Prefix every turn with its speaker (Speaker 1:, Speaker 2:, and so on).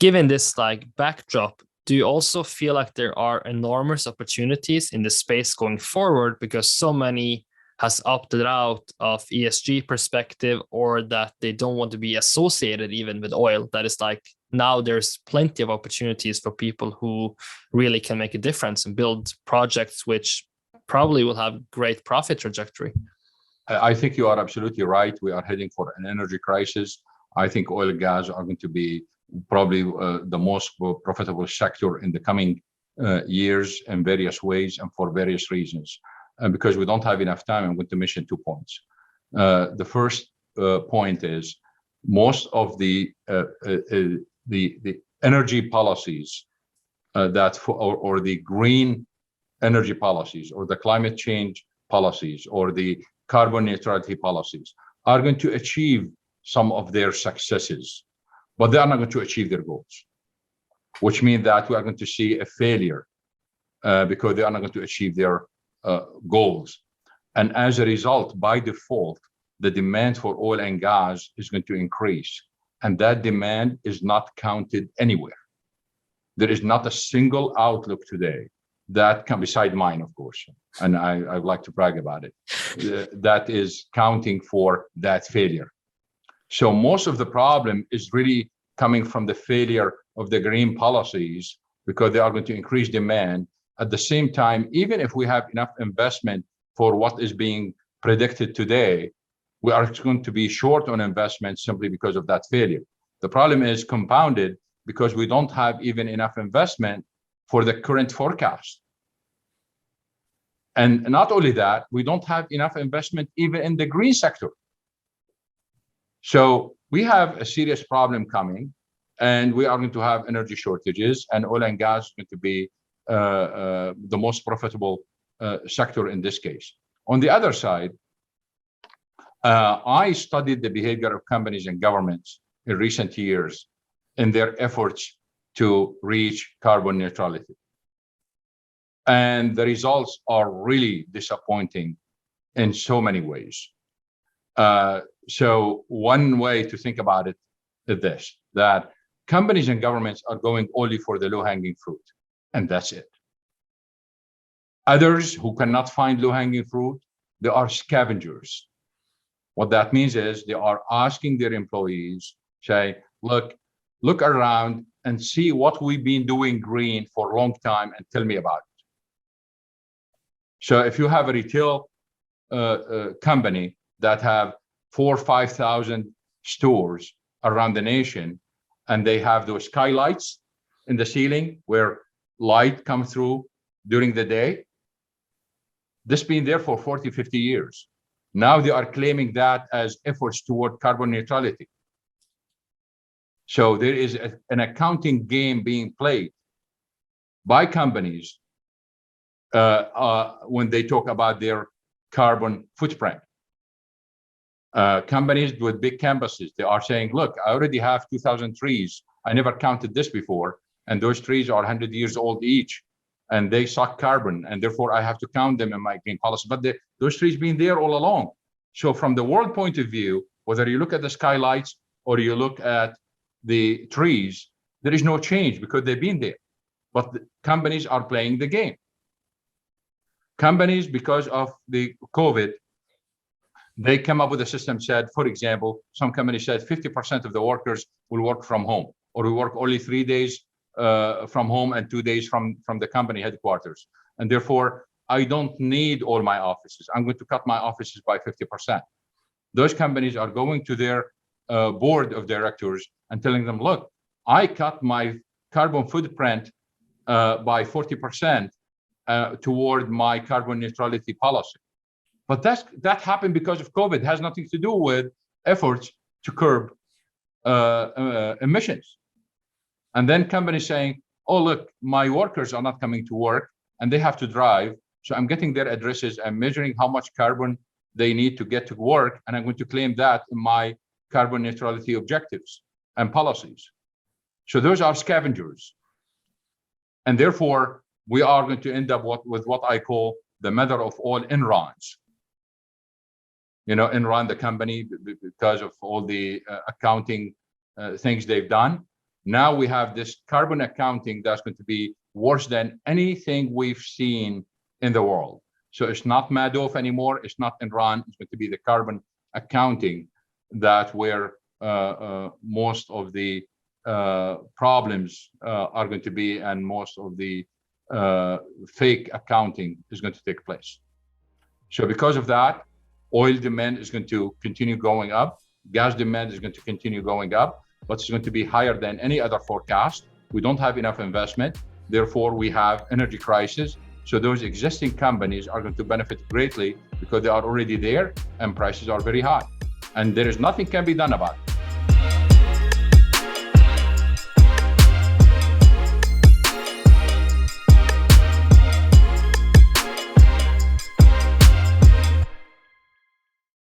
Speaker 1: Given this like backdrop, do you also feel like there are enormous opportunities in the space going forward because so many has opted out of ESG perspective, or that they don't want to be associated even with oil? That is like now there's plenty of opportunities for people who really can make a difference and build projects which probably will have great profit trajectory.
Speaker 2: I think you are absolutely right. We are heading for an energy crisis. I think oil and gas are going to be probably the most profitable sector in the coming years in various ways and for various reasons. And because we don't have enough time, I'm going to mention 2 points. The first point is most of the energy policies or the green energy policies or the climate change policies or the carbon neutrality policies are going to achieve some of their successes, but they are not going to achieve their goals, which means that we are going to see a failure because they are not going to achieve their goals. And as a result, by default, the demand for oil and gas is going to increase. And that demand is not counted anywhere. There is not a single outlook today that can, beside mine, of course, and I would like to brag about it, that is counting for that failure. So most of the problem is really coming from the failure of the green policies because they are going to increase demand. At the same time, even if we have enough investment for what is being predicted today, we are going to be short on investment simply because of that failure. The problem is compounded because we don't have even enough investment for the current forecast. And not only that, we don't have enough investment even in the green sector. So we have a serious problem coming, and we are going to have energy shortages, and oil and gas is going to be the most profitable sector in this case. On the other side, I studied the behavior of companies and governments in recent years in their efforts to reach carbon neutrality. And the results are really disappointing in so many ways. So one way to think about it is this, that companies and governments are going only for the low-hanging fruit, and that's it. Others who cannot find low-hanging fruit, they are scavengers. What that means is they are asking their employees, say, look around and see what we've been doing green for a long time and tell me about it. So if you have a retail company that have 4,000 or 5,000 stores around the nation, and they have those skylights in the ceiling where light comes through during the day, this been there for 40, 50 years. Now they are claiming that as efforts toward carbon neutrality. So there is an accounting game being played by companies when they talk about their carbon footprint. Companies with big campuses, they are saying, look, I already have 2,000 trees. I never counted this before. And those trees are 100 years old each. And they suck carbon. And therefore, I have to count them in my green policy. But those trees been there all along. So from the world point of view, whether you look at the skylights or you look at the trees, there is no change because they've been there. But the companies are playing the game. Companies, because of the COVID, they come up with a system said, for example, some companies said 50% of the workers will work from home, or we work only 3 days from home and 2 days from the company headquarters. And therefore, I don't need all my offices. I'm going to cut my offices by 50%. Those companies are going to their board of directors and telling them, look, I cut my carbon footprint by 40% toward my carbon neutrality policy. But that happened because of COVID. It has nothing to do with efforts to curb emissions. And then companies saying, oh, look, my workers are not coming to work and they have to drive. So I'm getting their addresses and measuring how much carbon they need to get to work. And I'm going to claim that in my carbon neutrality objectives and policies. So those are scavengers. And therefore, we are going to end up with what I call the mother of all Enrons. You know, Enron, the company, because of all the accounting things they've done, Now we have this carbon accounting that's going to be worse than anything we've seen in the world. So it's not Madoff anymore. It's not Iran. It's going to be the carbon accounting that where most of the problems are going to be, and most of the fake accounting is going to take place. So because of that, oil demand is going to continue going up. Gas demand is going to continue going up, but it's going to be higher than any other forecast. We don't have enough investment. Therefore, we have energy crisis. So those existing companies are going to benefit greatly because they are already there and prices are very high. And there is nothing can be done about it.